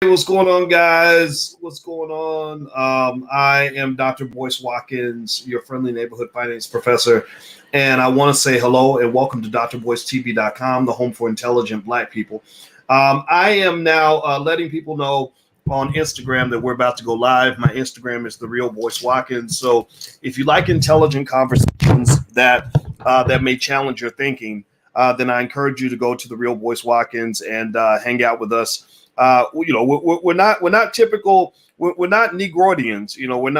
Hey, what's going on, guys? What's going on? I am Dr. Boyce Watkins, your friendly neighborhood finance professor, and I want to say hello and welcome to drboycetv.com, the home for intelligent Black people. I am now letting people know on Instagram that we're about to go live. My Instagram is the real Boyce Watkins. So if you like intelligent conversations that may challenge your thinking, then I encourage you to go to the real Boyce Watkins and hang out with us. We're not typical. We're not Negroidians.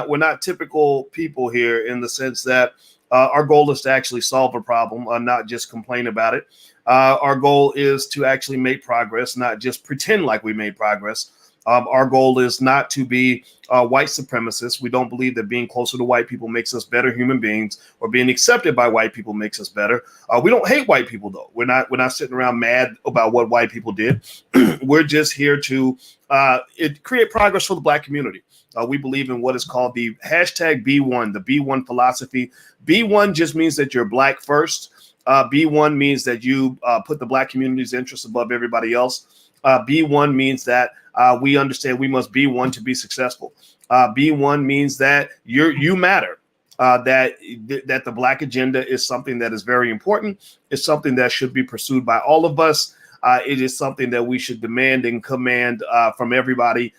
We're not typical people here in the sense that our goal is to actually solve a problem, not just complain about it. Our goal is to actually make progress, not just pretend like we made progress. Our goal is not to be white supremacists. We don't believe that being closer to white people makes us better human beings, or being accepted by white people makes us better. We don't hate white people, though. We're not sitting around mad about what white people did. We're just here to create progress for the Black community. We believe in what is called the hashtag B1, the B1 philosophy. B1 just means that you're Black first. B1 means that you put the Black community's interests above everybody else. B1 means that we understand we must be one to be successful. B1 means that you matter. That the Black agenda is something that is very important. It's something that should be pursued by all of us. It is something that we should demand and command from everybody.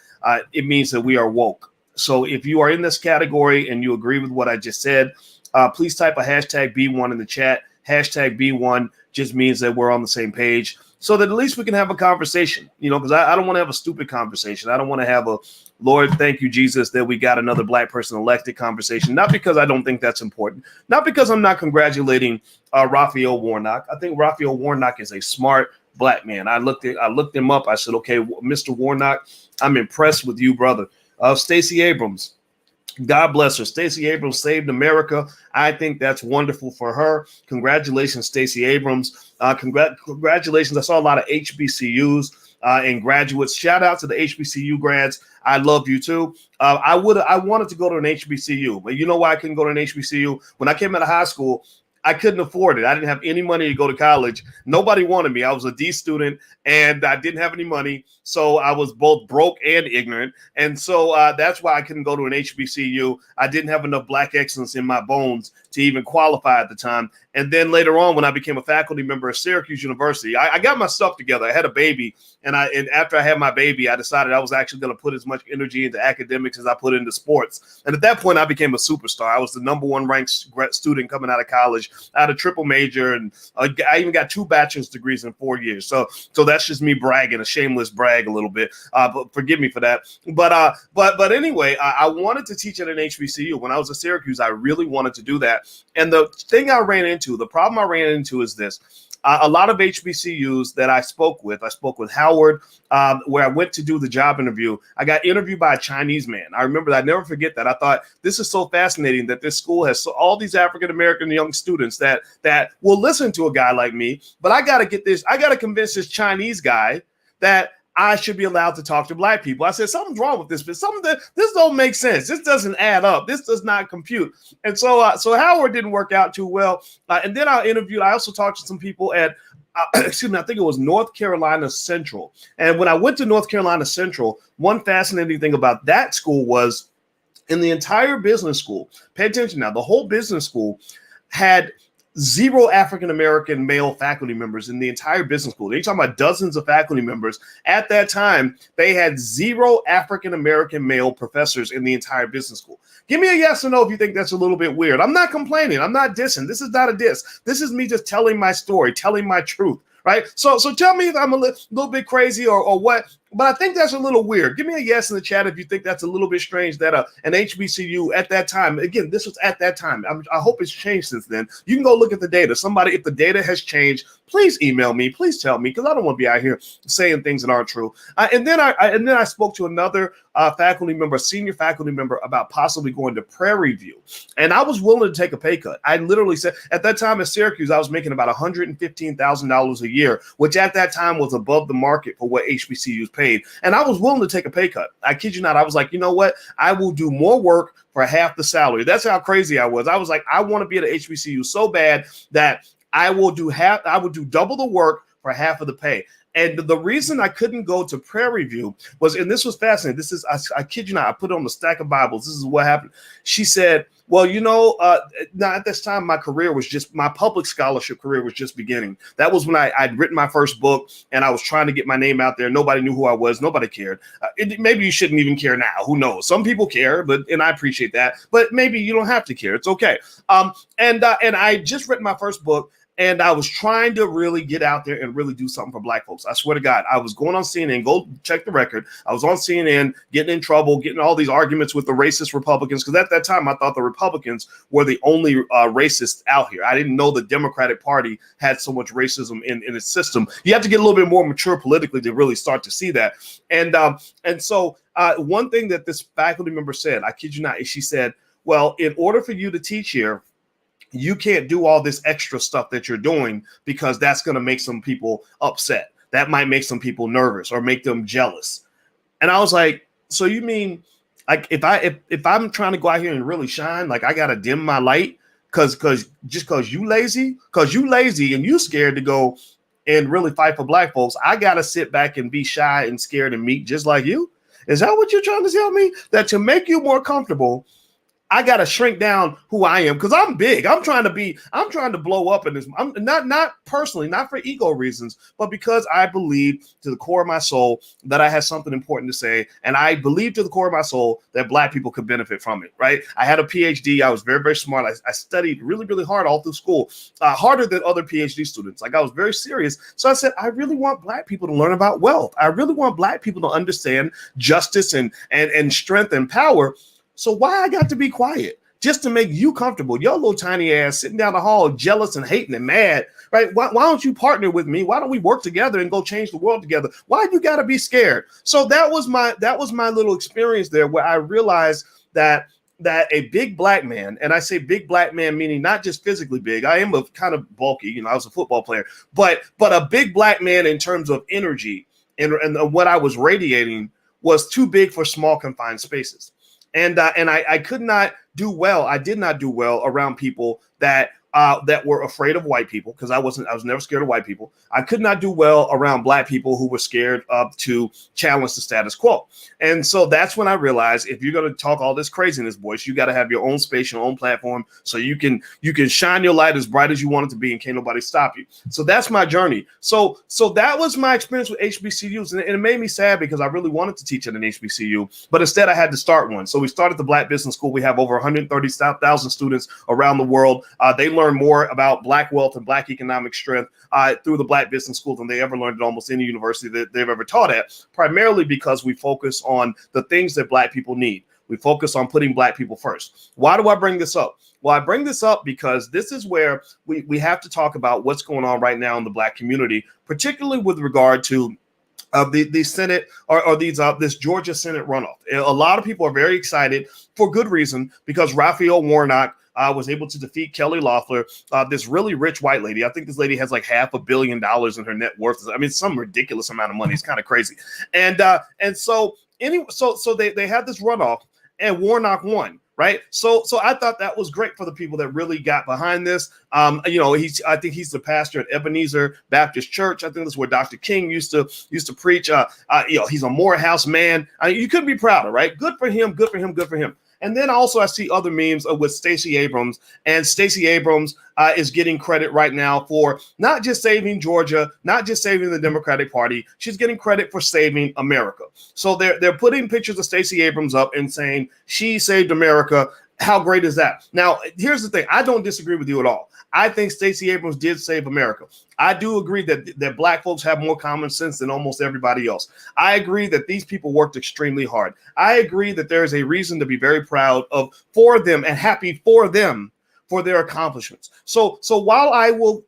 It means that we are woke. So if you are in this category and you agree with what I just said, please type a hashtag B1 in the chat. Hashtag B1 just means that we're on the same page, so that at least we can have a conversation, because I don't want to have a stupid conversation. I don't want to have a Lord, thank you, Jesus, that we got another Black person elected conversation. Not because I don't think that's important. Not because I'm not congratulating Raphael Warnock. I think Raphael Warnock is a smart Black man. I looked him up. I said, okay, Mr. Warnock, I'm impressed with you, brother. Stacey Abrams. God bless her. Stacey Abrams saved America. I think that's wonderful for her. Congratulations, Stacey Abrams. Congratulations. I saw a lot of HBCUs and graduates. Shout out to the HBCU grads. I love you too. I wanted to go to an HBCU, but you know why I couldn't go to an HBCU? When I came out of high school, I couldn't afford it. I didn't have any money to go to college. Nobody wanted me. I was a D student and I didn't have any money. So I was both broke and ignorant. And so that's why I couldn't go to an HBCU. I didn't have enough Black excellence in my bones to even qualify at the time. And then later on, when I became a faculty member at Syracuse University, I got my stuff together. I had a baby. And after I had my baby, I decided I was actually going to put as much energy into academics as I put into sports. And at that point, I became a superstar. I was the #1 ranked student coming out of college. I had a triple major, and I even got 2 bachelor's degrees in 4 years. So that's just me bragging, a shameless brag a little bit. But forgive me for that. But anyway, I wanted to teach at an HBCU. When I was at Syracuse, I really wanted to do that. And the problem I ran into is this. A lot of HBCUs that I spoke with Howard, where I went to do the job interview. I got interviewed by a Chinese man. I remember that. I never forget that. I thought, this is so fascinating that this school has all these African-American young students that will listen to a guy like me. But I got to convince this Chinese guy that I should be allowed to talk to Black people. I said, something's wrong with this, but this don't make sense. This doesn't add up. This does not compute. And so Howard didn't work out too well. And then I also talked to some people at, I think it was North Carolina Central. And when I went to North Carolina Central, one fascinating thing about that school was in the entire business school, pay attention now, the whole business school had 0 African-American male faculty members in the entire business school. They're talking about dozens of faculty members. At that time, they had 0 African-American male professors in the entire business school. Give me a yes or no if you think that's a little bit weird. I'm not complaining. I'm not dissing. This is not a diss. This is me just telling my story, telling my truth, right? So tell me if I'm a little bit crazy or what. But I think that's a little weird. Give me a yes in the chat if you think that's a little bit strange that an HBCU at that time, again, this was at that time. I hope it's changed since then. You can go look at the data. If the data has changed, please email me. Please tell me, because I don't want to be out here saying things that aren't true. And then I spoke to another faculty member, senior faculty member, about possibly going to Prairie View. And I was willing to take a pay cut. I literally said, at that time at Syracuse, I was making about $115,000 a year, which at that time was above the market for what HBCUs paid. And I was willing to take a pay cut. I kid you not. I was like, you know what? I will do more work for half the salary. That's how crazy I was. I was like, I want to be at a HBCU so bad that I will do double the work for half of the pay. And the reason I couldn't go to Prairie View was, and this was fascinating. This is, I kid you not, I put it on the stack of Bibles. This is what happened. She said, well, now at this time, my public scholarship career was just beginning. That was when I'd written my first book and I was trying to get my name out there. Nobody knew who I was. Nobody cared. Maybe you shouldn't even care now. Who knows? Some people care, and I appreciate that. But maybe you don't have to care. It's okay. And I just written my first book. And I was trying to really get out there and really do something for Black folks. I swear to God, I was going on CNN, go check the record. I was on CNN, getting in trouble, getting all these arguments with the racist Republicans. Because at that time, I thought the Republicans were the only racists out here. I didn't know the Democratic Party had so much racism in its system. You have to get a little bit more mature politically to really start to see that. And so one thing that this faculty member said, I kid you not, is she said, well, in order for you to teach here, you can't do all this extra stuff that you're doing because that's going to make some people upset. That might make some people nervous or make them jealous. And I was like, so you mean like if I'm trying to go out here and really shine, like I got to dim my light because you lazy and you scared to go and really fight for Black folks. I got to sit back and be shy and scared and meek just like you. Is that what you're trying to tell me? That to make you more comfortable, I got to shrink down who I am because I'm big. I'm trying to blow up in this. I'm not personally, not for ego reasons, but because I believe to the core of my soul that I have something important to say. And I believe to the core of my soul that Black people could benefit from it. Right. I had a PhD. I was very, very smart. I studied really, really hard all through school, harder than other PhD students. Like I was very serious. So I said, I really want Black people to learn about wealth. I really want Black people to understand justice and strength and power. So why I got to be quiet? Just to make you comfortable. Your little tiny ass sitting down the hall, jealous and hating and mad, right? Why don't you partner with me? Why don't we work together and go change the world together? Why you got to be scared? So that was my little experience there, where I realized that a big Black man, and I say big Black man meaning not just physically big. I am a kind of bulky, I was a football player, but a big Black man in terms of energy and what I was radiating was too big for small confined spaces. And I could not do well. I did not do well around people that were afraid of white people, because I was never scared of white people. I could not do well around Black people who were scared to challenge the status quo. And so that's when I realized, if you're going to talk all this craziness, boys, you got to have your own space, your own platform, so you can shine your light as bright as you want it to be, and can't nobody stop you. So that's my journey. So that was my experience with HBCUs, and it made me sad because I really wanted to teach at an HBCU, but instead I had to start one. So we started the Black Business School. We have over 130,000 students around the world. They learn more about Black wealth and Black economic strength through the Black Business School than they ever learned at almost any university that they've ever taught at, primarily because we focus on the things that Black people need. We focus on putting Black people first. Why do I bring this up? Well, I bring this up because this is where we have to talk about what's going on right now in the Black community, particularly with regard to the Senate or this Georgia Senate runoff. A lot of people are very excited for good reason, because Raphael Warnock was able to defeat Kelly Loeffler, this really rich white lady. I think this lady has like $500 million in her net worth. I mean, some ridiculous amount of money. It's kind of crazy. And so anyway, so they had this runoff, and Warnock won. Right. So I thought that was great for the people that really got behind this. I think he's the pastor at Ebenezer Baptist Church. I think that's where Dr. King used to preach. He's a Morehouse man. You couldn't be prouder. Right. Good for him. Good for him. Good for him. And then also I see other memes with Stacey Abrams, and Stacey Abrams is getting credit right now for not just saving Georgia, not just saving the Democratic Party. She's getting credit for saving America. So they're putting pictures of Stacey Abrams up and saying she saved America. How great is that? Now, here's the thing. I don't disagree with you at all. I think Stacey Abrams did save America. I do agree that Black folks have more common sense than almost everybody else. I agree that these people worked extremely hard. I agree that there is a reason to be very proud for them and happy for them for their accomplishments. So while I will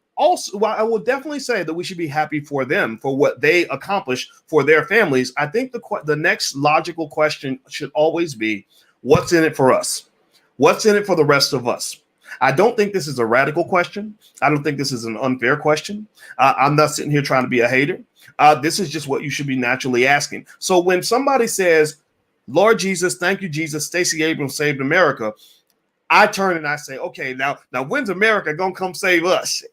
definitely say that we should be happy for them for what they accomplished for their families, I think the next logical question should always be, what's in it for us? What's in it for the rest of us? I don't think this is a radical question. I don't think this is an unfair question. I'm not sitting here trying to be a hater. This is just what you should be naturally asking. So when somebody says, Lord Jesus, thank you, Jesus, Stacey Abrams saved America, I turn and I say, okay, now when's America going to come save us?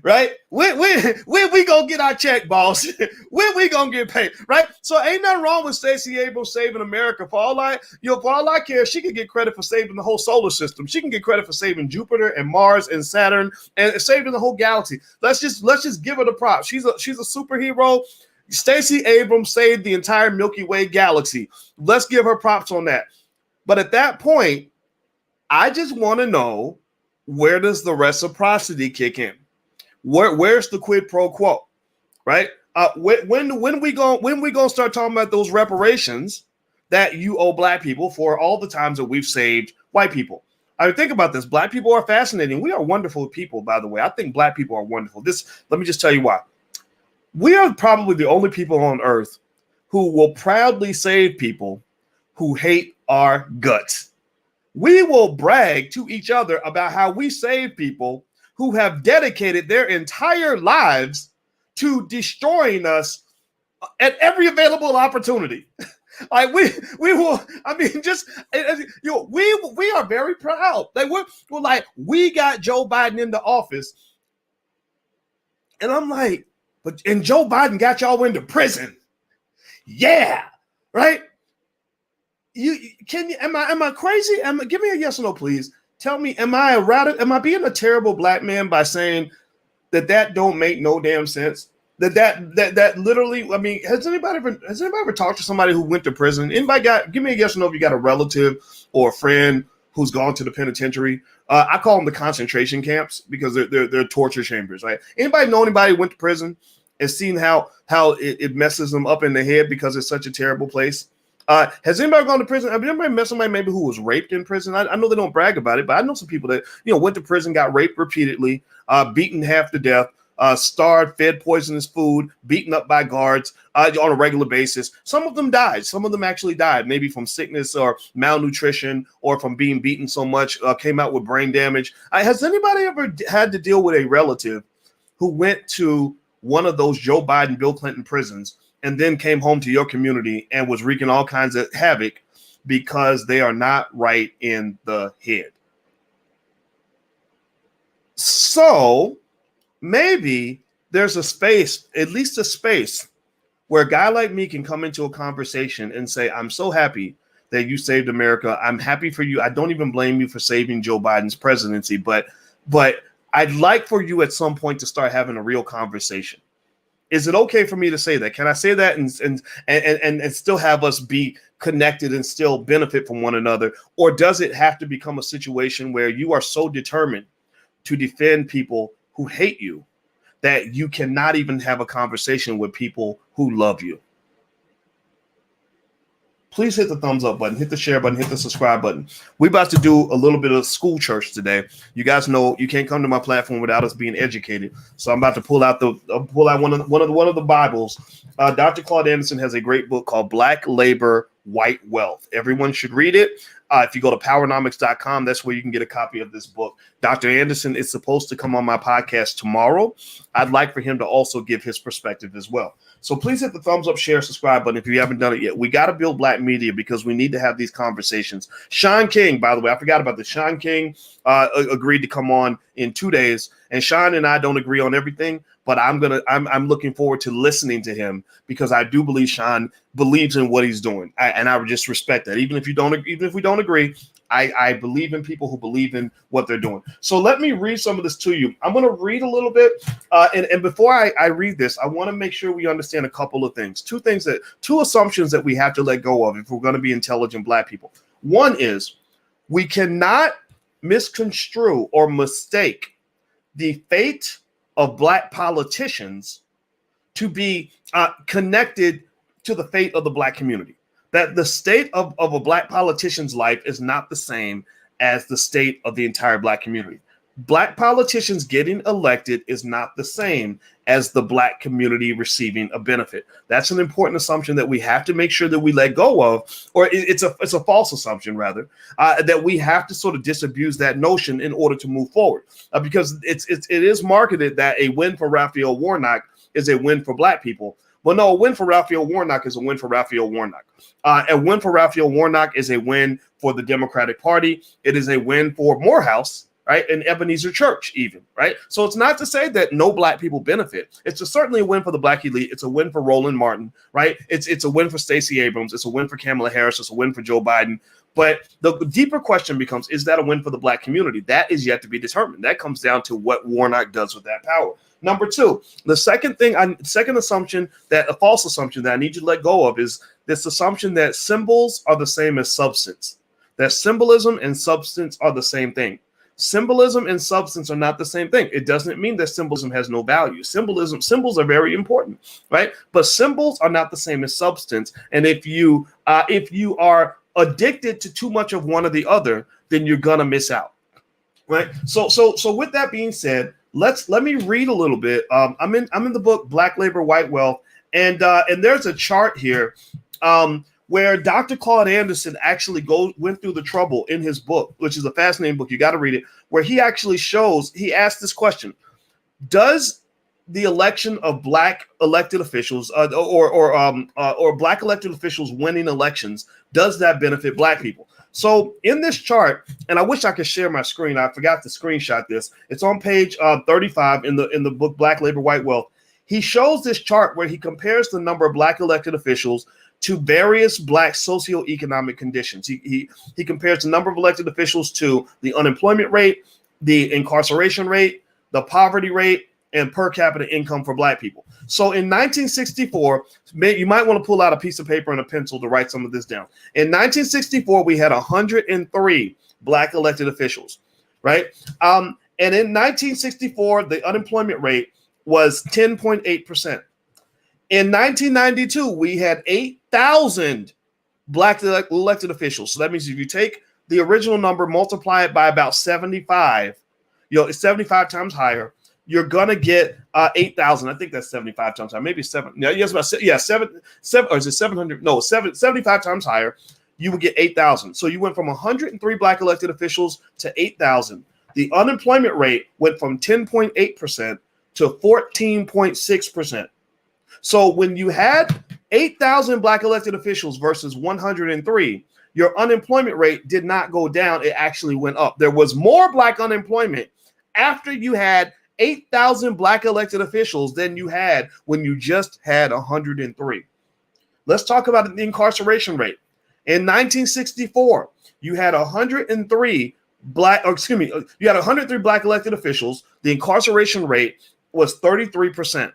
right? When we gonna get our check, boss? When we gonna get paid, right? So ain't nothing wrong with Stacey Abrams saving America. For all I care, she can get credit for saving the whole solar system. She can get credit for saving Jupiter and Mars and Saturn and saving the whole galaxy. Let's just give her the props. She's a superhero. Stacey Abrams saved the entire Milky Way galaxy. Let's give her props on that. But at that point, I just want to know, where does the reciprocity kick in? Where's the quid pro quo, right? When we gonna start talking about those reparations that you owe black people for all the times that we've saved white people? I mean, think about this. Black people are fascinating. We are wonderful people, by the way. I think black people are wonderful. Let me just tell you why. We are probably the only people on earth who will proudly save people who hate our guts. We will brag to each other about how we save people who have dedicated their entire lives to destroying us at every available opportunity. Like we will. I mean, just we are very proud. Like we're like, we got Joe Biden into office, and I'm like, and Joe Biden got y'all into prison. Yeah, right. Am I crazy? Give me a yes or no, please. Tell me, am I being a terrible black man by saying that don't make no damn sense? That literally, I mean, has anybody ever talked to somebody who went to prison? Give me a yes or no if you got a relative or a friend who's gone to the penitentiary. I call them the concentration camps because they're torture chambers, right? Anybody know anybody who went to prison and seen how it messes them up in the head because it's such a terrible place? Has anybody gone to prison? Have you ever met somebody maybe who was raped in prison? I know they don't brag about it, but I know some people that went to prison, got raped repeatedly, beaten half to death, starved, fed poisonous food, beaten up by guards on a regular basis. Some of them died. Some of them actually died, maybe from sickness or malnutrition or from being beaten so much, came out with brain damage. Has anybody ever had to deal with a relative who went to one of those Joe Biden, Bill Clinton prisons and then came home to your community and was wreaking all kinds of havoc because they are not right in the head? So maybe there's a space, at least a space, where a guy like me can come into a conversation and say, I'm so happy that you saved America. I'm happy for you. I don't even blame you for saving Joe Biden's presidency, but I'd like for you at some point to start having a real conversation. Is it okay for me to say that? Can I say that and still have us be connected and still benefit from one another? Or does it have to become a situation where you are so determined to defend people who hate you that you cannot even have a conversation with people who love you? Please hit the thumbs up button, hit the share button, hit the subscribe button. We're about to do a little bit of school church today. You guys know you can't come to my platform without us being educated. So I'm about to pull out one of the Bibles. Dr. Claude Anderson has a great book called Black Labor, White Wealth. Everyone should read it. If you go to powernomics.com, that's where you can get a copy of this book. Dr. Anderson is supposed to come on my podcast tomorrow. I'd like for him to also give his perspective as well. So please hit the thumbs up, share, subscribe button if you haven't done it yet. We got to build black media because we need to have these conversations. Sean King, by the way, I forgot about this. Sean King agreed to come on in 2 days, and Sean and I don't agree on everything, but I'm looking forward to listening to him because I do believe Sean believes in what he's doing, and I would just respect that. Even if we don't agree, I believe in people who believe in what they're doing. So let me read some of this to you. I'm going to read a little bit, and before I read this, I want to make sure we understand a couple of things. Two assumptions that we have to let go of if we're going to be intelligent black people. One is we cannot misconstrue or mistake the fate of black politicians to be connected to the fate of the black community. That the state of a black politician's life is not the same as the state of the entire black community. Black politicians getting elected is not the same as the black community receiving a benefit. That's an important assumption that we have to make sure that we let go of, or it's a false assumption rather, that we have to sort of disabuse that notion in order to move forward, because it is marketed that a win for Raphael Warnock is a win for black people. Well, no, a win for Raphael Warnock is a win for Raphael Warnock. A win for Raphael Warnock is a win for the Democratic Party. It is a win for Morehouse right? And Ebenezer Church even, right? So it's not to say that no black people benefit. It's certainly a win for the black elite. It's a win for Roland Martin, right? It's a win for Stacey Abrams. It's a win for Kamala Harris. It's a win for Joe Biden. But the deeper question becomes, is that a win for the black community? That is yet to be determined. That comes down to what Warnock does with that power. Number two, the second assumption, that a false assumption that I need you to let go of, is this assumption that symbols are the same as substance, that symbolism and substance are the same thing. Symbolism and substance are not the same thing. It doesn't mean that symbolism has no value. Symbols are very important, right? But symbols are not the same as substance. And if you are addicted to too much of one or the other, then you're gonna miss out, right? So with that being said, let me read a little bit. I'm in the book Black Labor, White Wealth, and there's a chart here where Dr. Claude Anderson actually went through the trouble in his book, which is a fascinating book. You got to read it, where he actually he asked this question: does the election of black elected officials or black elected officials winning elections, does that benefit black people? So in this chart, and I wish I could share my screen. I forgot to screenshot this. It's on page 35 in the book Black Labor, White Wealth. He shows this chart where he compares the number of black elected officials to various black socioeconomic conditions. He compares the number of elected officials to the unemployment rate, the incarceration rate, the poverty rate, and per capita income for black people. So in 1964, you might want to pull out a piece of paper and a pencil to write some of this down. In 1964, we had 103 black elected officials, right? And in 1964, the unemployment rate was 10.8%. In 1992, we had 8,000 black elected officials. So that means if you take the original number, multiply it by about 75, it's 75 times higher, you're gonna get 8,000. I think that's 75 times higher, maybe seven. No, yes, about seven, or is it 700? No, 75 times higher. You would get 8,000. So you went from 103 black elected officials to 8,000. The unemployment rate went from 10.8% to 14.6%. So when you had 8,000 black elected officials versus 103, your unemployment rate did not go down. It actually went up. There was more black unemployment after you had 8,000 black elected officials than you had when you just had 103. Let's talk about the incarceration rate. In 1964, you had 103 black elected officials. The incarceration rate was 33%.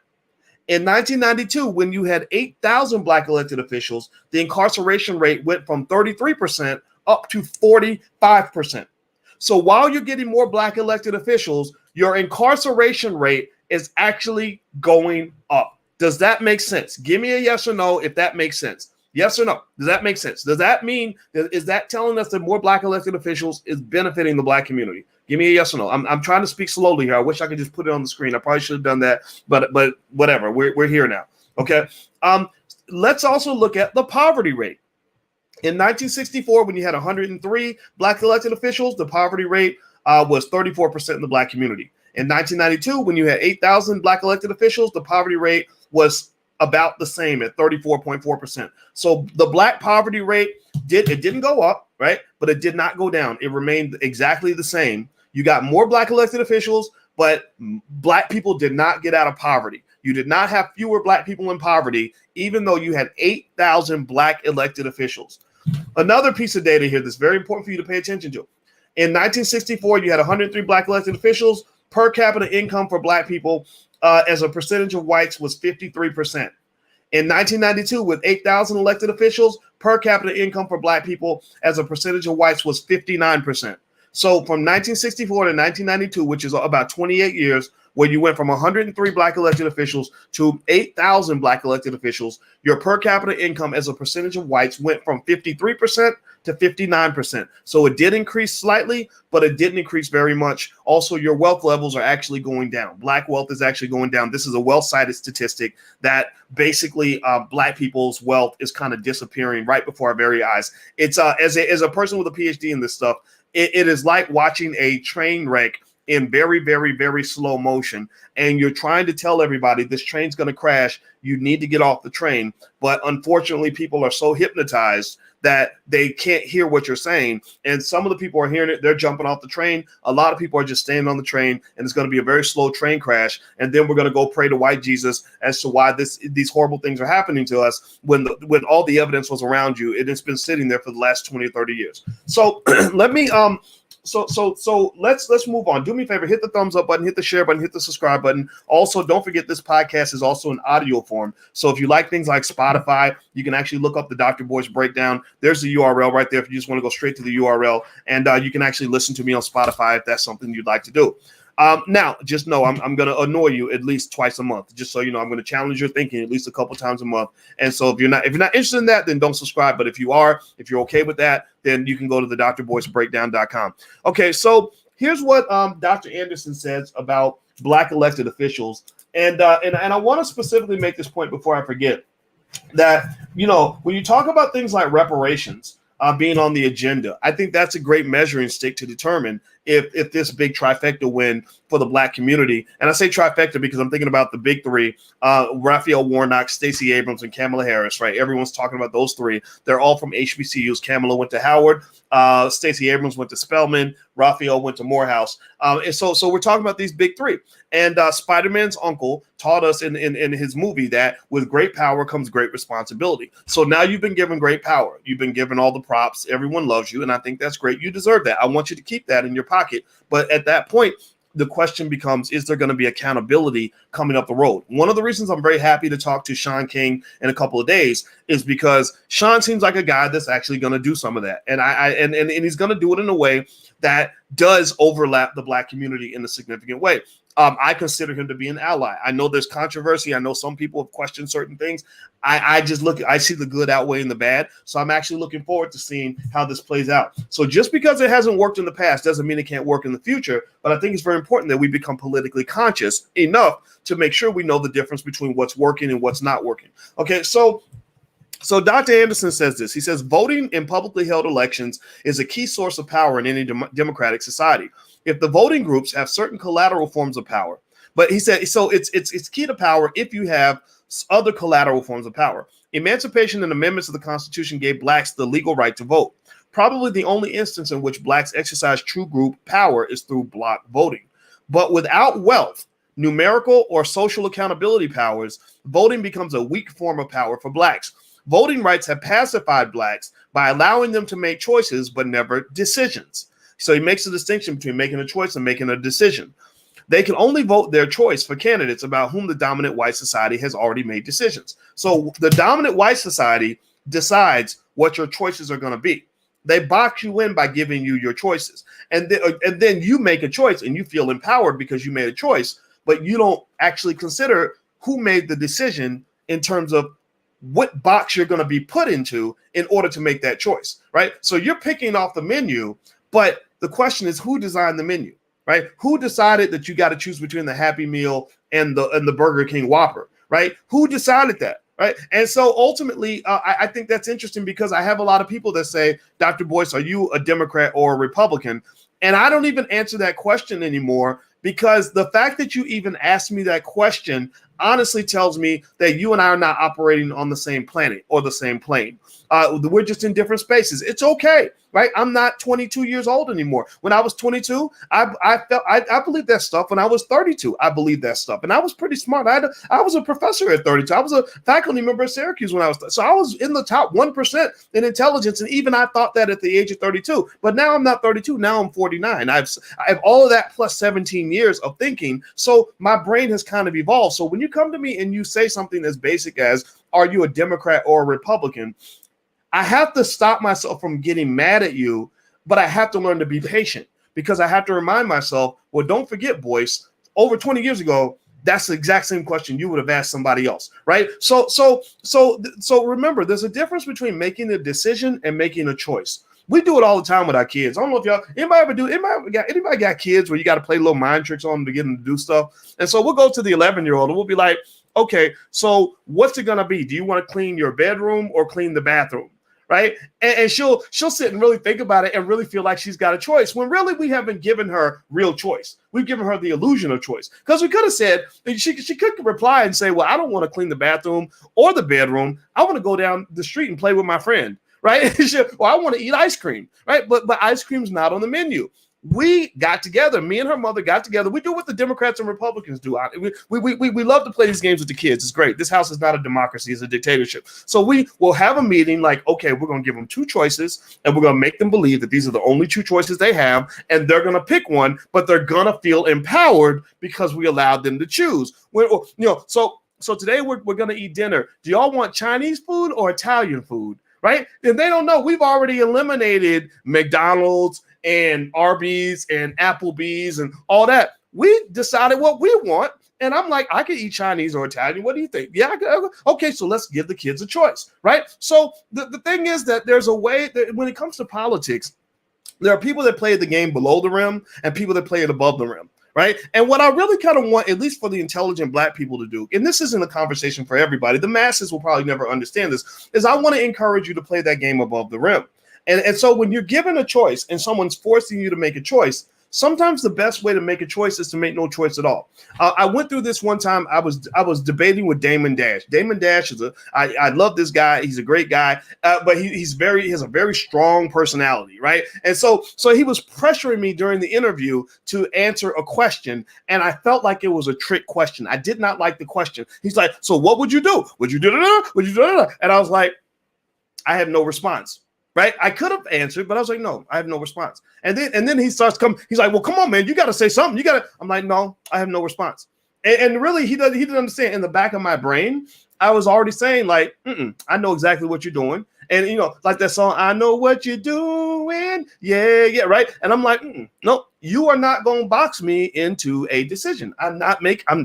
In 1992, when you had 8,000 black elected officials, the incarceration rate went from 33% up to 45%. So while you're getting more black elected officials, your incarceration rate is actually going up. Does that make sense? Give me a yes or no if that makes sense. Yes or no? Does that make sense? Does that mean, is that telling us that more black elected officials is benefiting the black community? Give me a yes or no. I'm trying to speak slowly here. I wish I could just put it on the screen. I probably should have done that, but whatever. We're here now. Okay. Let's also look at the poverty rate. In 1964, when you had 103 black elected officials, the poverty rate was 34% in the black community. In 1992, when you had 8,000 black elected officials, the poverty rate was about the same at 34.4%. So the black poverty rate didn't go up, right? But it did not go down. It remained exactly the same. You got more black elected officials, but black people did not get out of poverty. You did not have fewer black people in poverty, even though you had 8,000 black elected officials. Another piece of data here that's very important for you to pay attention to. In 1964, you had 103 black elected officials. Per capita income for black people as a percentage of whites was 53%. In 1992, with 8,000 elected officials, per capita income for black people as a percentage of whites was 59%. So from 1964 to 1992, which is about 28 years, where you went from 103 black elected officials to 8,000 black elected officials, your per capita income as a percentage of whites went from 53% to 59%. So it did increase slightly, but it didn't increase very much. Also, your wealth levels are actually going down. Black wealth is actually going down. This is a well-cited statistic that basically black people's wealth is kind of disappearing right before our very eyes. It's as a person with a PhD in this stuff, it is like watching a train wreck in very, very, very slow motion, and you're trying to tell everybody this train's going to crash, you need to get off the train. But unfortunately, people are so hypnotized that they can't hear what you're saying. And some of the people are hearing it, they're jumping off the train. A lot of people are just staying on the train, and it's going to be a very slow train crash. And then we're going to go pray to white Jesus as to why these horrible things are happening to us when all the evidence was around you. It's been sitting there for the last 20 or 30 years. So let me So let's move on. Do me a favor, hit the thumbs up button, hit the share button, hit the subscribe button. Also, don't forget this podcast is also in audio form. So if you like things like Spotify, you can actually look up the Dr. Boyce Breakdown. There's the URL right there if you just want to go straight to the URL. And you can actually listen to me on Spotify if that's something you'd like to do. Now, just know I'm going to annoy you at least twice a month. Just so you know, I'm going to challenge your thinking at least a couple times a month. And so if you're not interested in that, then don't subscribe. But if you're okay with that, then you can go to the drboycebreakdown.com. Okay, so here's what Dr. Anderson says about Black elected officials. And I want to specifically make this point before I forget that, when you talk about things like reparations, being on the agenda, I think that's a great measuring stick to determine if this big trifecta win for the Black community. And I say trifecta because I'm thinking about the big three, Raphael Warnock, Stacey Abrams, and Kamala Harris, right? Everyone's talking about those three. They're all from HBCUs. Kamala went to Howard. Stacey Abrams went to Spelman. Raphael went to Morehouse. And so we're talking about these big three. And Spider-Man's uncle taught us in his movie that with great power comes great responsibility. So now you've been given great power. You've been given all the props. Everyone loves you. And I think that's great. You deserve that. I want you to keep that in your pocket. But at that point, the question becomes, is there going to be accountability coming up the road? One of the reasons I'm very happy to talk to Sean King in a couple of days is because Sean seems like a guy that's actually going to do some of that. And he's going to do it in a way that does overlap the Black community in a significant way. I consider him to be an ally. I know there's controversy. I know some people have questioned certain things. I see the good outweighing the bad. So I'm actually looking forward to seeing how this plays out. So just because it hasn't worked in the past doesn't mean it can't work in the future. But I think it's very important that we become politically conscious enough to make sure we know the difference between what's working and what's not working. Okay, so Dr. Anderson says this. He says, voting in publicly held elections is a key source of power in any democratic society. If the voting groups have certain collateral forms of power, but he said, so it's key to power if you have other collateral forms of power. Emancipation and amendments of the Constitution gave Blacks the legal right to vote. Probably the only instance in which Blacks exercise true group power is through block voting. But without wealth, numerical or social accountability powers, voting becomes a weak form of power for Blacks. Voting rights have pacified Blacks by allowing them to make choices, but never decisions. So he makes a distinction between making a choice and making a decision. They can only vote their choice for candidates about whom the dominant white society has already made decisions. So the dominant white society decides what your choices are going to be. They box you in by giving you your choices. And then you make a choice and you feel empowered because you made a choice, but you don't actually consider who made the decision in terms of what box you're going to be put into in order to make that choice, right? So you're picking off the menu, but the question is, who designed the menu, right? Who decided that you got to choose between the Happy Meal and the Burger King Whopper, right? Who decided that, right? And so ultimately, I think that's interesting because I have a lot of people that say, Dr. Boyce, are you a Democrat or a Republican? And I don't even answer that question anymore because the fact that you even asked me that question honestly tells me that you and I are not operating on the same planet or the same plane. We're just in different spaces. It's okay, right? I'm not 22 years old anymore. When I was 22, I believed that stuff. When I was 32, I believed that stuff. And I was pretty smart. I was a professor at 32. I was a faculty member at Syracuse when I was, so I was in the top 1% in intelligence. And even I thought that at the age of 32, but now I'm not 32. Now I'm 49. I have all of that plus 17 years of thinking. So my brain has kind of evolved. So when you come to me and you say something as basic as, are you a Democrat or a Republican? I have to stop myself from getting mad at you, but I have to learn to be patient because I have to remind myself, well, don't forget, Boyce, over 20 years ago, that's the exact same question you would have asked somebody else, right? So remember, there's a difference between making a decision and making a choice. We do it all the time with our kids. I don't know if anybody got kids where you got to play little mind tricks on them to get them to do stuff. And so we'll go to the 11-year-old and we'll be like, okay, so what's it going to be? Do you want to clean your bedroom or clean the bathroom? right? And she'll sit and really think about it and really feel like she's got a choice, when really we haven't given her real choice. We've given her the illusion of choice, because we could have said, she could reply and say, well, I don't want to clean the bathroom or the bedroom. I want to go down the street and play with my friend, right? Well, I want to eat ice cream, right? But ice cream's not on the menu. We got together. Me and her mother got together. We do what the Democrats and Republicans do. We love to play these games with the kids. It's great. This house is not a democracy. It's a dictatorship. So we will have a meeting like, okay, we're going to give them two choices, and we're going to make them believe that these are the only two choices they have, and they're going to pick one, but they're going to feel empowered because we allowed them to choose. So today we're going to eat dinner. Do y'all want Chinese food or Italian food? Right? And they don't know. We've already eliminated McDonald's and Arby's and Applebee's and all that. We decided what we want. And I'm like, I can eat Chinese or Italian. What do you think? Yeah. Okay. So let's give the kids a choice. Right. So the thing is that there's a way that when it comes to politics, there are people that play the game below the rim and people that play it above the rim. Right. And what I really kind of want, at least for the intelligent Black people to do, and this isn't a conversation for everybody, the masses will probably never understand this, is I want to encourage you to play that game above the rim. And so when you're given a choice and someone's forcing you to make a choice, sometimes the best way to make a choice is to make no choice at all. I went through this one time. I was debating with Damon Dash. Damon Dash is I love this guy. He's a great guy, but he has a very strong personality, right? And so he was pressuring me during the interview to answer a question, and I felt like it was a trick question. I did not like the question. He's like, "So what would you do? Would you do that? Would you do that?" And I was like, I had no response. Right? I could have answered, but I was like, no, I have no response. And then he starts coming. He's like, well, come on, man, you got to say something. I'm like, no, I have no response. And really, he didn't understand. In the back of my brain, I was already saying like, I know exactly what you're doing. And like that song, I know what you're doing. Yeah, right. And I'm like, no, you are not going to box me into a decision.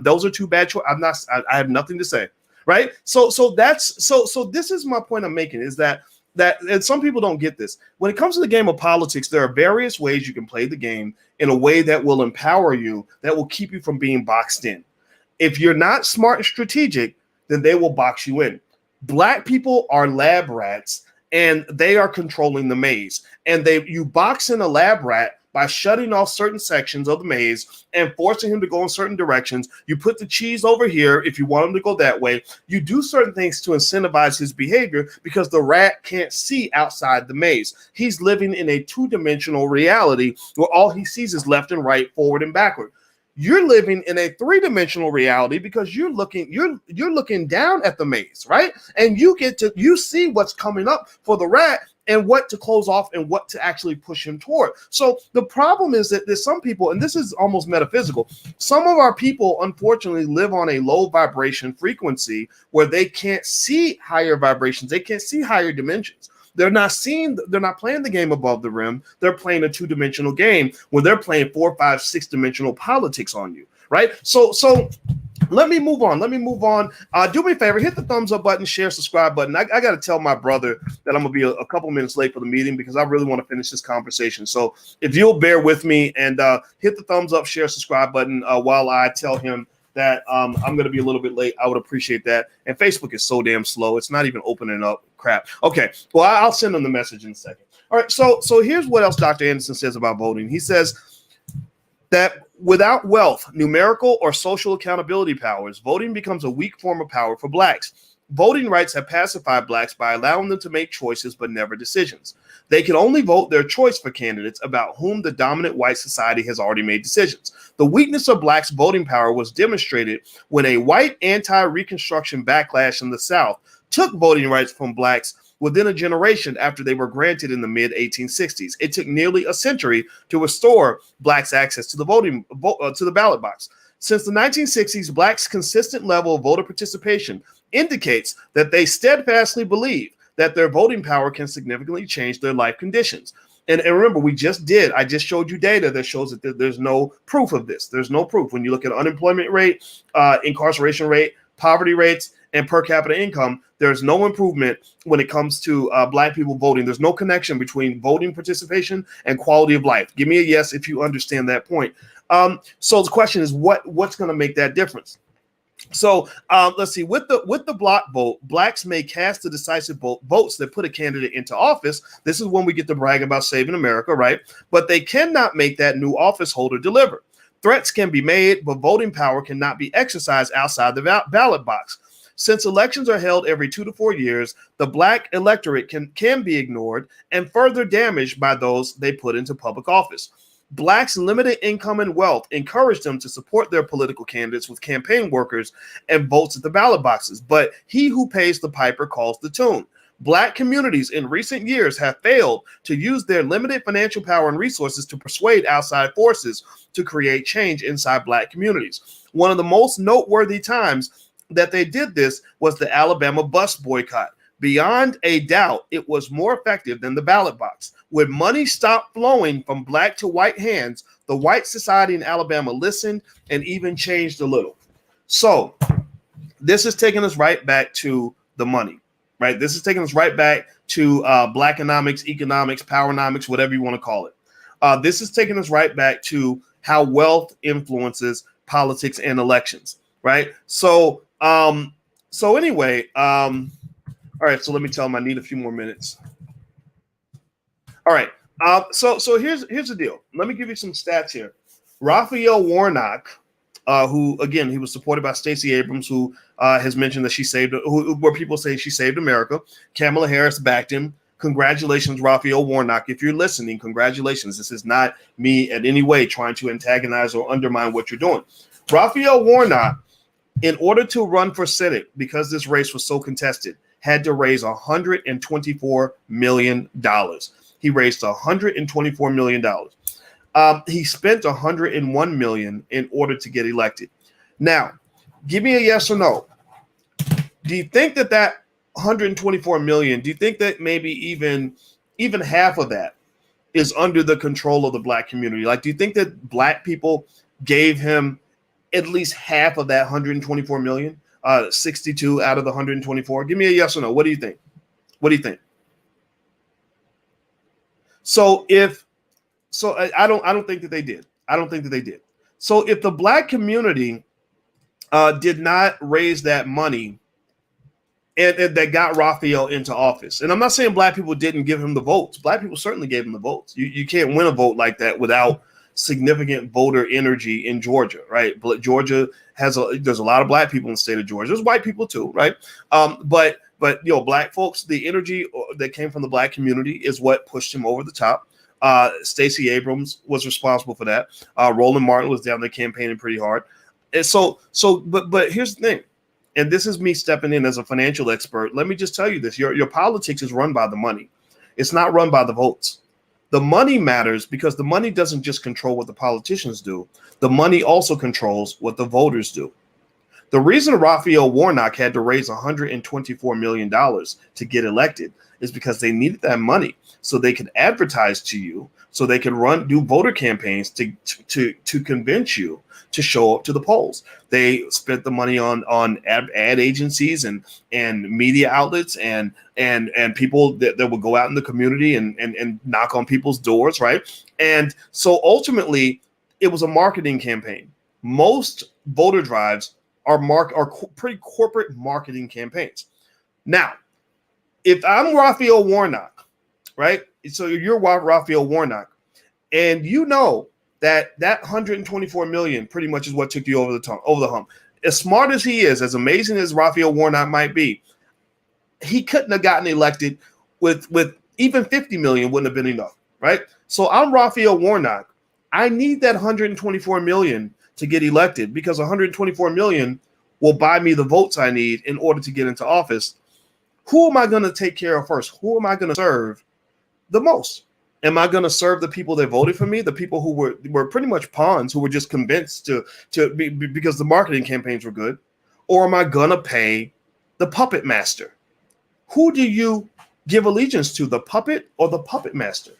Those are two bad choices. I have nothing to say. Right. So this is my point I'm making, is that and some people don't get this. When it comes to the game of politics, there are various ways you can play the game in a way that will empower you, that will keep you from being boxed in. If you're not smart and strategic, then they will box you in. Black people are lab rats, and they are controlling the maze. And you box in a lab rat by shutting off certain sections of the maze and forcing him to go in certain directions. You put the cheese over here if you want him to go that way. You do certain things to incentivize his behavior because the rat can't see outside the maze. He's living in a two-dimensional reality where all he sees is left and right, forward and backward. You're living in a three-dimensional reality because you're looking down at the maze, right? And you see what's coming up for the rat and what to close off and what to actually push him toward. So the problem is that there's some people, and this is almost metaphysical, some of our people unfortunately live on a low vibration frequency where they can't see higher vibrations. They can't see higher dimensions. They're not playing the game above the rim. They're playing a two-dimensional game where they're playing 4, 5, 6-dimensional politics on you, right? So let me move on. Do me a favor, hit the thumbs up button, share, subscribe button. I got to tell my brother that I'm going to be a couple minutes late for the meeting because I really want to finish this conversation. So if you'll bear with me and hit the thumbs up, share, subscribe button while I tell him that I'm going to be a little bit late, I would appreciate that. And Facebook is so damn slow. It's not even opening up. Crap. Okay. Well, I'll send them the message in a second. All right. So here's what else Dr. Anderson says about voting. He says that without wealth, numerical, or social accountability powers, voting becomes a weak form of power for Blacks. Voting rights have pacified Blacks by allowing them to make choices but never decisions. They can only vote their choice for candidates about whom the dominant white society has already made decisions. The weakness of Blacks' voting power was demonstrated when a white anti-Reconstruction backlash in the South took voting rights from Blacks within a generation after they were granted in the mid-1860s. It took nearly a century to restore Blacks' access to the ballot box. Since the 1960s, Blacks' consistent level of voter participation indicates that they steadfastly believe that their voting power can significantly change their life conditions. And remember, I just showed you data that shows that there's no proof of this. There's no proof. When you look at unemployment rate, incarceration rate, poverty rates, and per capita income, there's no improvement when it comes to Black people voting. There's no connection between voting participation and quality of life. Give me a yes if you understand that point. So the question is, what's going to make that difference? So let's see. With the block vote, blacks may cast the decisive votes that put a candidate into office. This is when we get to brag about saving America, right? But they cannot make that new office holder deliver. Threats can be made, but voting power cannot be exercised outside the ballot box. Since elections are held every 2 to 4 years, the black electorate can be ignored and further damaged by those they put into public office. Blacks' limited income and wealth encourage them to support their political candidates with campaign workers and votes at the ballot boxes. But he who pays the piper calls the tune. Black communities in recent years have failed to use their limited financial power and resources to persuade outside forces to create change inside black communities. One of the most noteworthy times that they did this was the Alabama bus boycott. Beyond a doubt, it was more effective than the ballot box. When money stopped flowing from black to white hands, the white society in Alabama listened and even changed a little. So this is taking us right back to the money, right? This is taking us right back to blackonomics, economics, powernomics, whatever you want to call it. This is taking us right back to how wealth influences politics and elections, right? So anyway, all right, so let me tell them I need a few more minutes. All right, so here's the deal. Let me give you some stats here. Raphael Warnock, who, again, he was supported by Stacey Abrams, who has mentioned that where people say she saved America. Kamala Harris backed him. Congratulations, Raphael Warnock. If you're listening, congratulations. This is not me in any way trying to antagonize or undermine what you're doing. Raphael Warnock, in order to run for Senate, because this race was so contested, had to raise $124 million. He raised $124 million. He spent $101 million in order to get elected. Now, give me a yes or no. Do you think that $124 million, do you think that maybe even half of that is under the control of the black community? Like, do you think that black people gave him at least half of that $124 million? 62 out of the 124. Give me a yes or no. What do you think? What do you think? I don't think that they did. I don't think that they did. So if the black community did not raise that money and that got Raphael into office, and I'm not saying black people didn't give him the votes. Black people certainly gave him the votes. You can't win a vote like that without significant voter energy in Georgia, right? But Georgia there's a lot of black people in the state of Georgia. There's white people too, right? But black folks, the energy that came from the black community is what pushed him over the top. Stacey Abrams was responsible for that. Roland Martin was down there campaigning pretty hard. And but here's the thing, and this is me stepping in as a financial expert. Let me just tell you this: your politics is run by the money. It's not run by the votes. The money matters because the money doesn't just control what the politicians do. The money also controls what the voters do. The reason Raphael Warnock had to raise $124 million to get elected is because they needed that money so they could advertise to you, so they could do voter campaigns to convince you to show up to the polls. They spent the money on ad agencies and media outlets and people that would go out in the community and knock on people's doors, right? And so ultimately, it was a marketing campaign. Most voter drives are pretty corporate marketing campaigns. Now, if I'm Raphael Warnock, right? So you're Raphael Warnock, and you know that 124 million pretty much is what took you over the hump. As smart as he is, as amazing as Raphael Warnock might be, he couldn't have gotten elected with even 50 million wouldn't have been enough, right? So I'm Raphael Warnock. I need that 124 million to get elected because 124 million will buy me the votes I need in order to get into office. Who am I going to take care of first? Who am I going to serve the most? Am I going to serve the people that voted for me, the people who were pretty much pawns, who were just convinced because the marketing campaigns were good? Or am I going to pay the puppet master? Who do you give allegiance to, the puppet or the puppet master?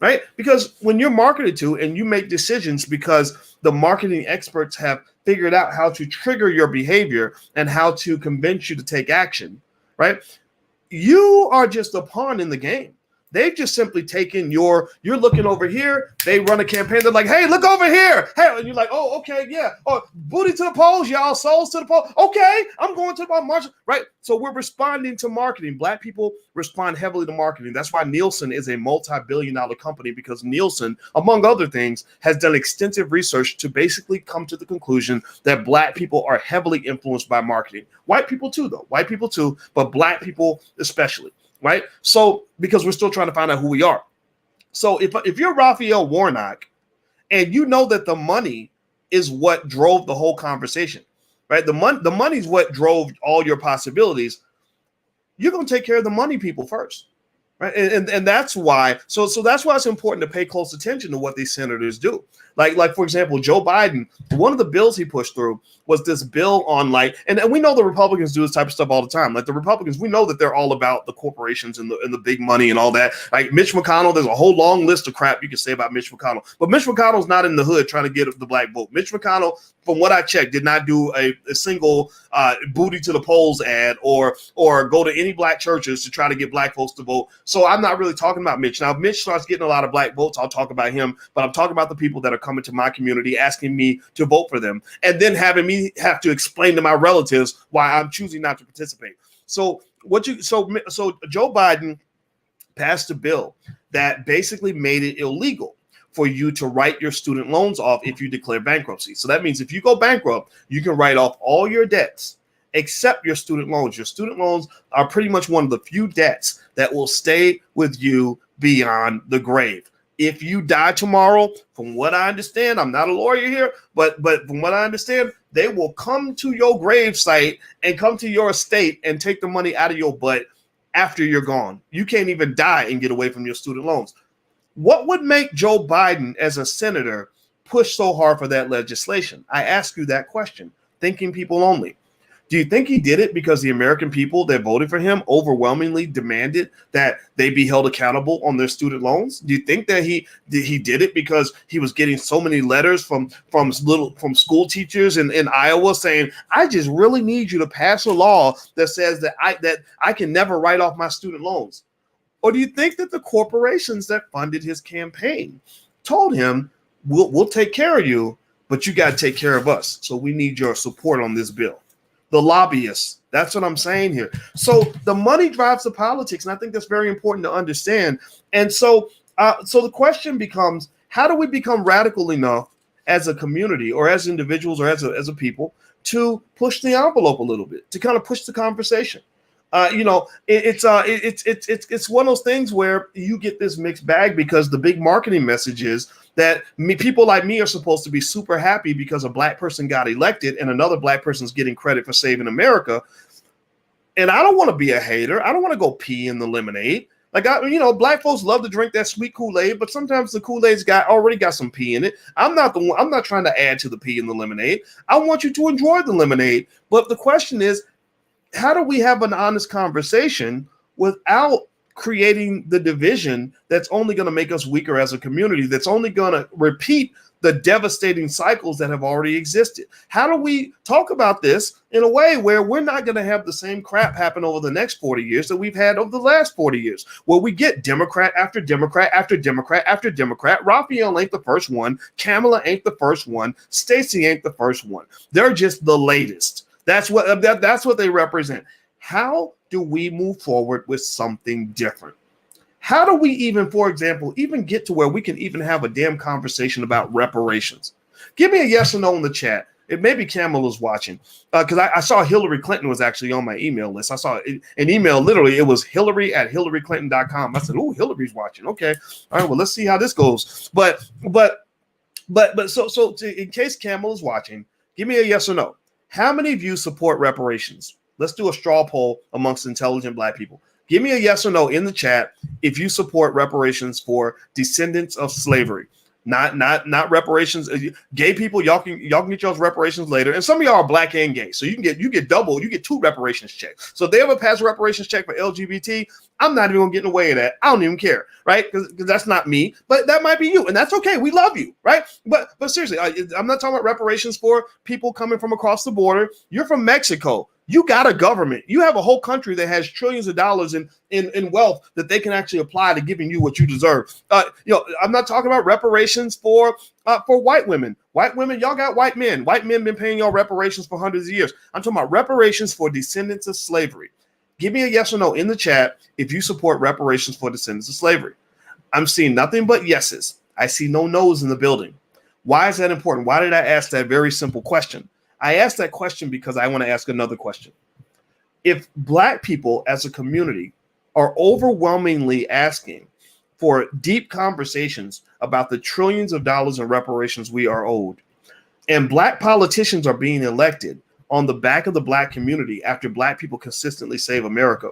Right? Because when you're marketed to and you make decisions because the marketing experts have figured out how to trigger your behavior and how to convince you to take action, right? You are just a pawn in the game. They've just simply taken you're looking over here. They run a campaign. They're like, hey, look over here. Hey, and you're like, oh, okay, yeah. Oh, booty to the polls, y'all. Souls to the polls. Okay, I'm going to my march. Right. So we're responding to marketing. Black people respond heavily to marketing. That's why Nielsen is a multi-billion-dollar company, because Nielsen, among other things, has done extensive research to basically come to the conclusion that Black people are heavily influenced by marketing. White people too, though. White people too, but Black people especially. Right. So because we're still trying to find out who we are. So if you're Raphael Warnock and you know that the money is what drove the whole conversation, right? The money is what drove all your possibilities. You're going to take care of the money people first. Right. And that's why. So that's why it's important to pay close attention to what these senators do. Like, for example, Joe Biden, one of the bills he pushed through was this bill on and we know the Republicans do this type of stuff all the time. Like the Republicans, we know that they're all about the corporations and the big money and all that. Like Mitch McConnell, there's a whole long list of crap you can say about Mitch McConnell. But Mitch McConnell's not in the hood trying to get the Black vote. Mitch McConnell, from what I checked, did not do a single booty to the polls ad or go to any Black churches to try to get Black folks to vote. So I'm not really talking about Mitch. Now, if Mitch starts getting a lot of Black votes, I'll talk about him. But I'm talking about the people that are coming to my community, asking me to vote for them, and then having me have to explain to my relatives why I'm choosing not to participate. So Joe Biden passed a bill that basically made it illegal for you to write your student loans off if you declare bankruptcy. So that means if you go bankrupt, you can write off all your debts except your student loans. Your student loans are pretty much one of the few debts that will stay with you beyond the grave. If you die tomorrow, from what I understand, I'm not a lawyer here, but from what I understand, they will come to your grave site and come to your estate and take the money out of your butt after you're gone. You can't even die and get away from your student loans. What would make Joe Biden as a senator push so hard for that legislation? I ask you that question, thinking people only. Do you think he did it because the American people that voted for him overwhelmingly demanded that they be held accountable on their student loans? Do you think that he did it because he was getting so many letters from school teachers in Iowa saying, I just really need you to pass a law that says that I can never write off my student loans? Or do you think that the corporations that funded his campaign told him, we'll take care of you, but you got to take care of us. So we need your support on this bill. The lobbyists. That's what I'm saying here. So the money drives the politics, and I think that's very important to understand. And so the question becomes, how do we become radical enough as a community or as individuals or as a people to push the envelope a little bit, to kind of push the conversation? It's one of those things where you get this mixed bag because the big marketing message is that people like me are supposed to be super happy because a Black person got elected and another Black person's getting credit for saving America. And I don't want to be a hater. I don't want to go pee in the lemonade. Like, Black folks love to drink that sweet Kool-Aid, but sometimes the Kool-Aid's already got some pee in it. I'm not trying to add to the pee in the lemonade. I want you to enjoy the lemonade. But the question is, how do we have an honest conversation without creating the division that's only going to make us weaker as a community, that's only going to repeat the devastating cycles that have already existed? How do we talk about this in a way where we're not going to have the same crap happen over the next 40 years that we've had over the last 40 years, where we get Democrat after Democrat after Democrat after Democrat? Raphael ain't the first one. Kamala ain't the first one. Stacey ain't the first one. They're just the latest. That's what they represent. How do we move forward with something different? How do we even, for example, even get to where we can even have a damn conversation about reparations? Give me a yes or no in the chat. It may be Kamala's watching, because I saw Hillary Clinton was actually on my email list. I saw an email, literally, it was Hillary@hillaryclinton.com. I said, oh, Hillary's watching. Okay. All right, well, let's see how this goes. But so in case Kamala's watching, give me a yes or no. How many of you support reparations? Let's do a straw poll amongst intelligent Black people. Give me a yes or no in the chat if you support reparations for descendants of slavery. Not reparations. Gay people, y'all can get y'all's reparations later. And some of y'all are Black and gay, so you get double. You get two reparations checks. So if they ever pass a reparations check for LGBT, I'm not even gonna get in the way of that. I don't even care, right? Because that's not me, but that might be you, and that's okay. We love you, right? But seriously, I'm not talking about reparations for people coming from across the border. You're from Mexico. You got a government. You have a whole country that has trillions of dollars in wealth that they can actually apply to giving you what you deserve. I'm not talking about reparations for white women. White women, y'all got white men. White men been paying y'all reparations for hundreds of years. I'm talking about reparations for descendants of slavery. Give me a yes or no in the chat if you support reparations for descendants of slavery. I'm seeing nothing but yeses. I see no no's in the building. Why is that important? Why did I ask that very simple question? I asked that question because I want to ask another question. If Black people as a community are overwhelmingly asking for deep conversations about the trillions of dollars in reparations we are owed, and Black politicians are being elected on the back of the Black community after Black people consistently save America,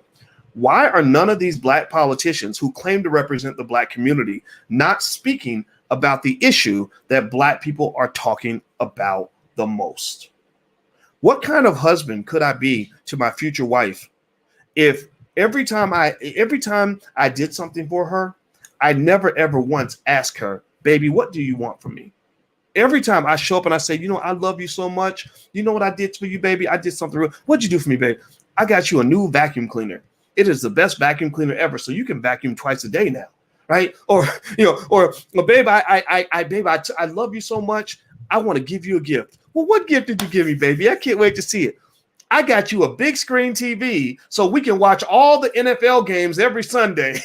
why are none of these Black politicians who claim to represent the Black community not speaking about the issue that Black people are talking about the most? What kind of husband could I be to my future wife if every time I did something for her, I never ever once asked her, baby, what do you want from me? Every time I show up and I say, I love you so much. You know what I did for you, baby? I did something real. What'd you do for me, baby? I got you a new vacuum cleaner. It is the best vacuum cleaner ever. So you can vacuum twice a day now, right? Or babe, I love you so much. I want to give you a gift. Well, what gift did you give me, baby? I can't wait to see it. I got you a big screen TV so we can watch all the NFL games every Sunday.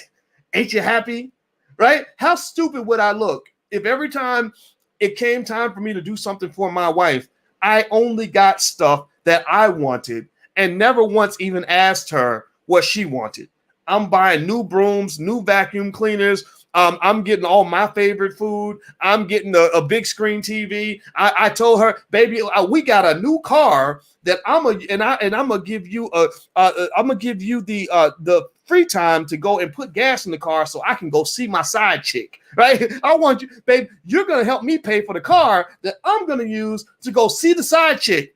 Ain't you happy? Right? How stupid would I look if every time it came time for me to do something for my wife, I only got stuff that I wanted and never once even asked her what she wanted? I'm buying new brooms, new vacuum cleaners. I'm getting all my favorite food. I'm getting a big screen TV. I told her, baby, we got a new car that I'm gonna give you the free time to go and put gas in the car so I can go see my side chick, right? I want you, babe, you're gonna help me pay for the car that I'm gonna use to go see the side chick.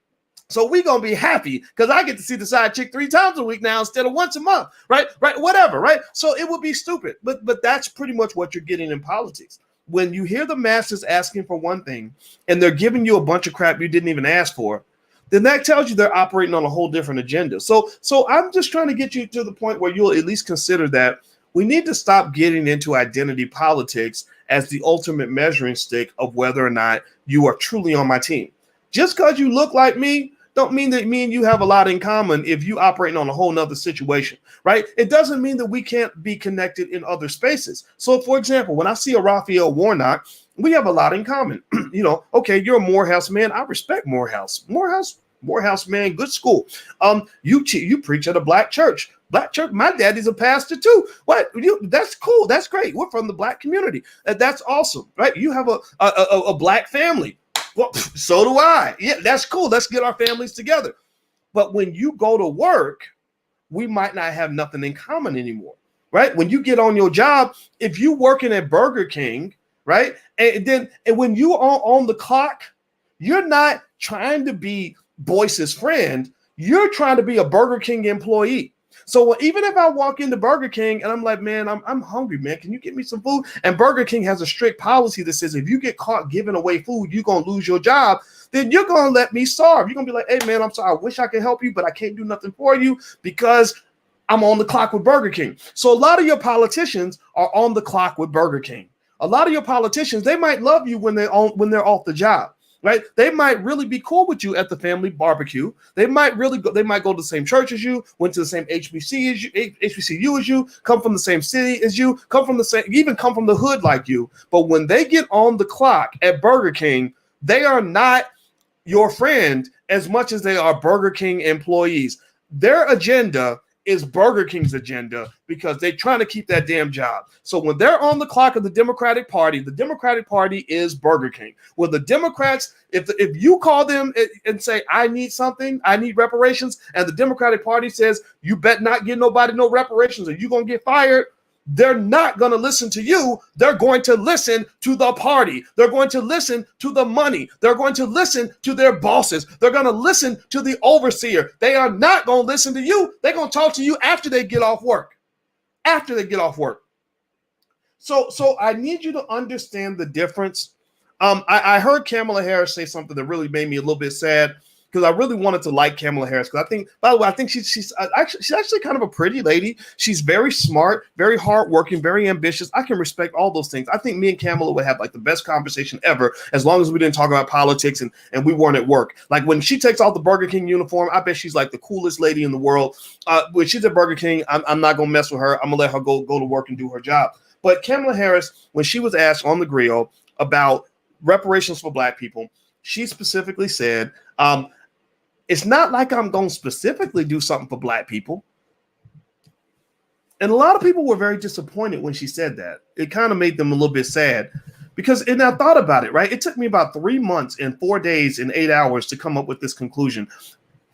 So we're going to be happy because I get to see the side chick 3 times a week now instead of once a month, right? Whatever, right? So it would be stupid. But that's pretty much what you're getting in politics. When you hear the masses asking for one thing and they're giving you a bunch of crap you didn't even ask for, then that tells you they're operating on a whole different agenda. So I'm just trying to get you to the point where you'll at least consider that we need to stop getting into identity politics as the ultimate measuring stick of whether or not you are truly on my team. Just because you look like me, don't mean that me and you have a lot in common if you operating on a whole nother situation, right? It doesn't mean that we can't be connected in other spaces. So, for example, when I see a Raphael Warnock, we have a lot in common. Okay, you're a Morehouse man. I respect Morehouse. Morehouse man, good school. You preach at a Black church. Black church. My daddy's a pastor too. What? That's cool. That's great. We're from the Black community. That's awesome, right? You have a Black family. Well, so do I. Yeah, that's cool. Let's get our families together. But when you go to work, we might not have nothing in common anymore, right? When you get on your job, if you're working at Burger King, right? And when you are on the clock, you're not trying to be Boyce's friend. You're trying to be a Burger King employee. So even if I walk into Burger King and I'm like, man, I'm hungry, man. Can you get me some food? And Burger King has a strict policy that says if you get caught giving away food, you're going to lose your job. Then you're going to let me starve. You're going to be like, hey, man, I'm sorry. I wish I could help you, but I can't do nothing for you because I'm on the clock with Burger King. So a lot of your politicians are on the clock with Burger King. A lot of your politicians, they might love you when they're off the job. Right? They might really be cool with you at the family barbecue. They might go to the same church as you, went to the same HBCU as you, come from the same city as you, come from the hood like you. But when they get on the clock at Burger King, they are not your friend as much as they are Burger King employees. Their agenda is Burger King's agenda because they're trying to keep that damn job. So when they're on the clock of the Democratic Party is Burger King. Well, the Democrats, if you call them and say, I need something, I need reparations, and the Democratic Party says, you bet not give nobody no reparations or you're going to get fired, they're not going to listen to you. They're going to listen to the party. They're going to listen to the money. They're going to listen to their bosses. They're going to listen to the overseer. They are not going to listen to you. They're going to talk to you after they get off work. after they get off work. So I need you to understand the difference. I heard Kamala Harris say something that really made me a little bit sad, because I really wanted to like Kamala Harris. Because I think, by the way, I think she's actually kind of a pretty lady. She's very smart, very hardworking, very ambitious. I can respect all those things. I think me and Kamala would have like the best conversation ever, as long as we didn't talk about politics and we weren't at work. Like when she takes off the Burger King uniform, I bet she's like the coolest lady in the world. When she's at Burger King, I'm not gonna mess with her. I'm gonna let her go to work and do her job. But Kamala Harris, when she was asked on the grill about reparations for Black people, she specifically said, it's not like I'm going to specifically do something for Black people. And a lot of people were very disappointed when she said that. It kind of made them a little bit sad, because, and I thought about it, right? It took me about 3 months and 4 days and 8 hours to come up with this conclusion.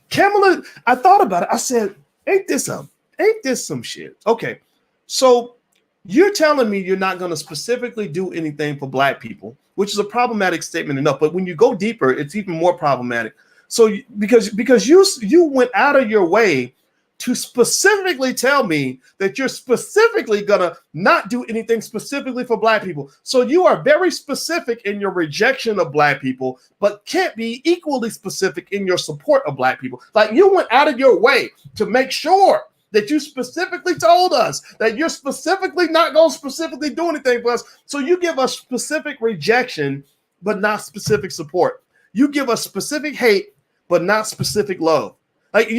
Kamala, I thought about it. I said, ain't this some shit? Okay, so you're telling me you're not going to specifically do anything for Black people, which is a problematic statement enough. But when you go deeper, it's even more problematic. So because you went out of your way to specifically tell me that you're specifically going to not do anything specifically for Black people. So you are very specific in your rejection of Black people, but can't be equally specific in your support of Black people. Like, you went out of your way to make sure that you specifically told us that you're specifically not going to specifically do anything for us. So you give us specific rejection, but not specific support. You give us specific hate, but not specific love. Like,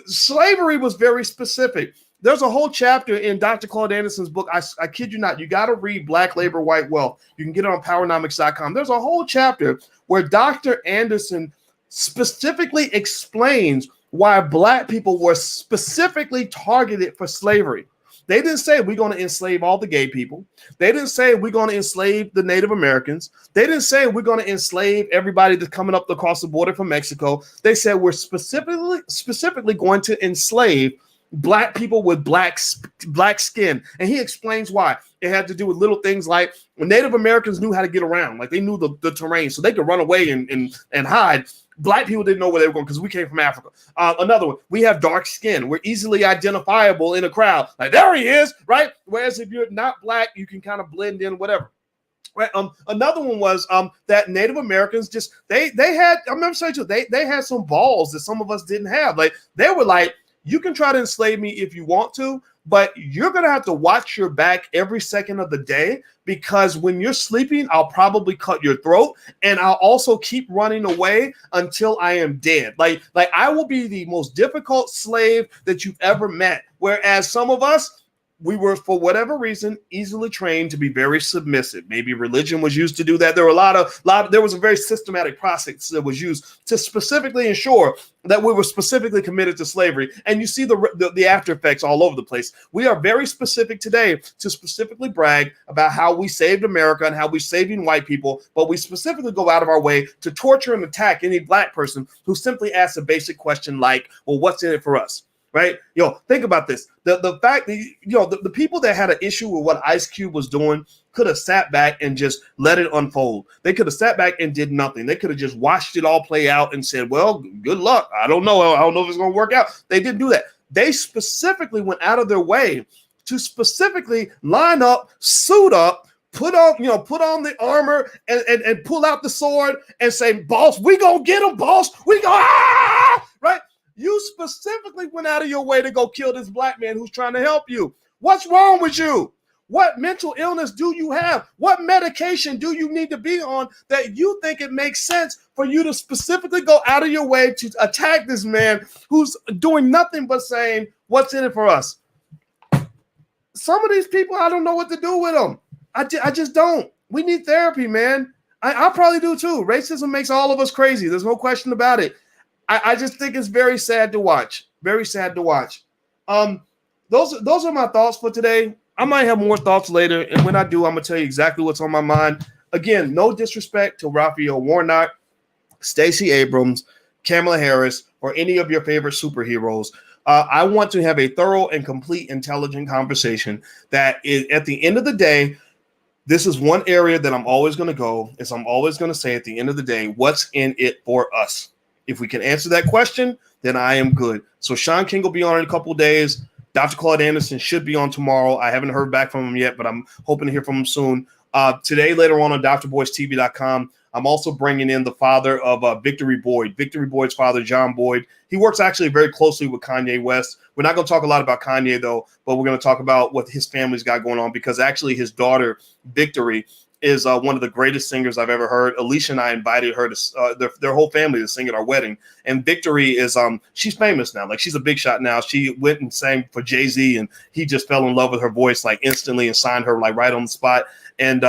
slavery was very specific. There's a whole chapter in Dr. Claude Anderson's book. I kid you not. You got to read Black Labor, White Wealth. You can get it on powernomics.com. There's a whole chapter where Dr. Anderson specifically explains why Black people were specifically targeted for slavery. They didn't say we're going to enslave all the gay people. They didn't say we're going to enslave the Native Americans. They didn't say we're going to enslave everybody that's coming up across the border from Mexico. They said we're specifically going to enslave Black people with black skin. And he explains why. It had to do with little things like Native Americans knew how to get around. Like, they knew the terrain, so they could run away and hide. Black people didn't know where they were going because we came from Africa. Another one, we have dark skin. We're easily identifiable in a crowd. Like, there he is, right? Whereas if you're not Black, you can kind of blend in, whatever. Right. Another one was that Native Americans just they had, I remember saying too, they had some balls that some of us didn't have. Like, they were like, you can try to enslave me if you want to, but you're going to have to watch your back every second of the day, because when you're sleeping, I'll probably cut your throat, and I'll also keep running away until I am dead. Like I will be the most difficult slave that you've ever met. Whereas some of us, we were, for whatever reason, easily trained to be very submissive. Maybe religion was used to do that. There were there was a very systematic process that was used to specifically ensure that we were specifically committed to slavery. And you see the after effects all over the place. We are very specific today to specifically brag about how we saved America and how we're saving white people, but we specifically go out of our way to torture and attack any Black person who simply asks a basic question like, well, what's in it for us? Right? Think about this. The fact that, the people that had an issue with what Ice Cube was doing could have sat back and just let it unfold. They could have sat back and did nothing. They could have just watched it all play out and said, well, good luck. I don't know if it's going to work out. They didn't do that. They specifically went out of their way to specifically line up, suit up, put on the armor and pull out the sword and say, boss, we gonna get him, boss. We go, right? You specifically went out of your way to go kill this Black man who's trying to help you. What's wrong with you? What mental illness do you have? What medication do you need to be on that you think it makes sense for you to specifically go out of your way to attack this man who's doing nothing but saying, what's in it for us? Some of these people, I don't know what to do with them. I just don't. We need therapy, man. I probably do too. Racism makes all of us crazy. There's no question about it. I just think it's very sad to watch. Very sad to watch. Those are my thoughts for today. I might have more thoughts later, and when I do, I'm gonna tell you exactly what's on my mind. Again, no disrespect to Raphael Warnock, Stacey Abrams, Kamala Harris, or any of your favorite superheroes. I want to have a thorough and complete, intelligent conversation that is, at the end of the day, this is one area that I'm always going to go, is I'm always going to say at the end of the day, what's in it for us? If we can answer that question, then I am good. So Sean King will be on in a couple of days. Dr. Claude Anderson should be on tomorrow. I haven't heard back from him yet, but I'm hoping to hear from him soon. Today, later on drboystv.com, I'm also bringing in the father of Victory Boyd. Victory Boyd's father, John Boyd. He works actually very closely with Kanye West. We're not going to talk a lot about Kanye, though, but we're going to talk about what his family's got going on, because actually his daughter, Victory, is one of the greatest singers I've ever heard. Alicia and I invited her to their whole family to sing at our wedding. And Victory is she's famous now. Like, she's a big shot now. She went and sang for Jay-Z, and he just fell in love with her voice like instantly and signed her like right on the spot. And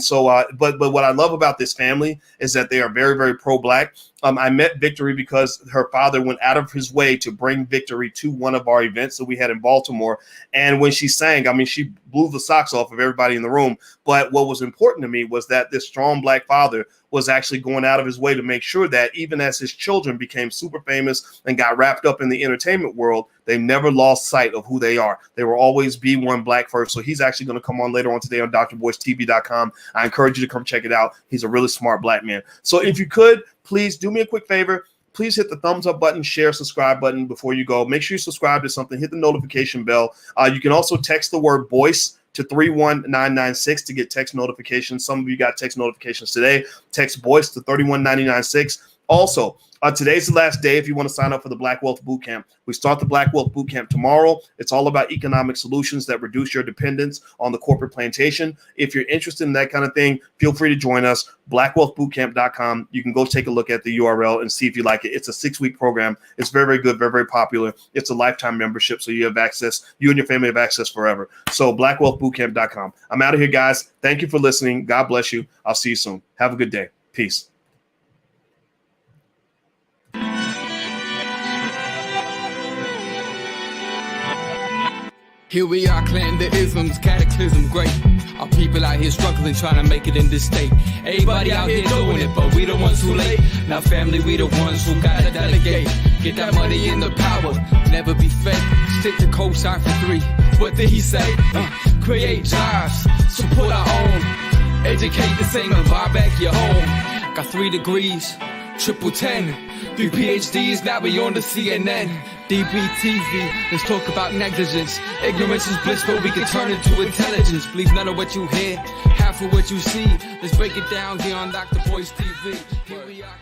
so but what I love about this family is that they are very, very pro-Black. I met Victory because her father went out of his way to bring Victory to one of our events that we had in Baltimore. And when she sang, I mean, she blew the socks off of everybody in the room. But what was important to me was that this strong Black father was actually going out of his way to make sure that even as his children became super famous and got wrapped up in the entertainment world, they never lost sight of who they are. They will always be one Black first. So he's actually going to come on later on today on drboystv.com. I encourage you to come check it out. He's a really smart Black man. So if you could, please do me a quick favor. Please hit the thumbs up button, share, subscribe button before you go. Make sure you subscribe to something. Hit the notification bell. You can also text the word BOYCE to 31996 to get text notifications. Some of you got text notifications today. Text BOYCE to 31996. Also, today's the last day if you want to sign up for the Black Wealth Bootcamp. We start the Black Wealth Bootcamp tomorrow. It's all about economic solutions that reduce your dependence on the corporate plantation. If you're interested in that kind of thing, feel free to join us, blackwealthbootcamp.com. You can go take a look at the URL and see if you like it. It's a 6-week program. It's very, very good, very, very popular. It's a lifetime membership, so you have access. You and your family have access forever. So blackwealthbootcamp.com. I'm out of here, guys. Thank you for listening. God bless you. I'll see you soon. Have a good day. Peace. Here we are, clearing the isms, cataclysm, great. Our people out here struggling, trying to make it in this state. Everybody out here doing it, but we the ones who late. Now family, we the ones who gotta delegate. Get that money in the power, never be fake. Stick to cosign for 3. What did he say? Create jobs, support our own. Educate the same and buy back your home. Got 3 degrees, triple 10. 3 PhDs, now we on the CNN. DBTV, let's talk about negligence. Ignorance is bliss, but we can turn it to intelligence. Believe none of what you hear, half of what you see. Let's break it down here on Dr. Boys TV. Here we are.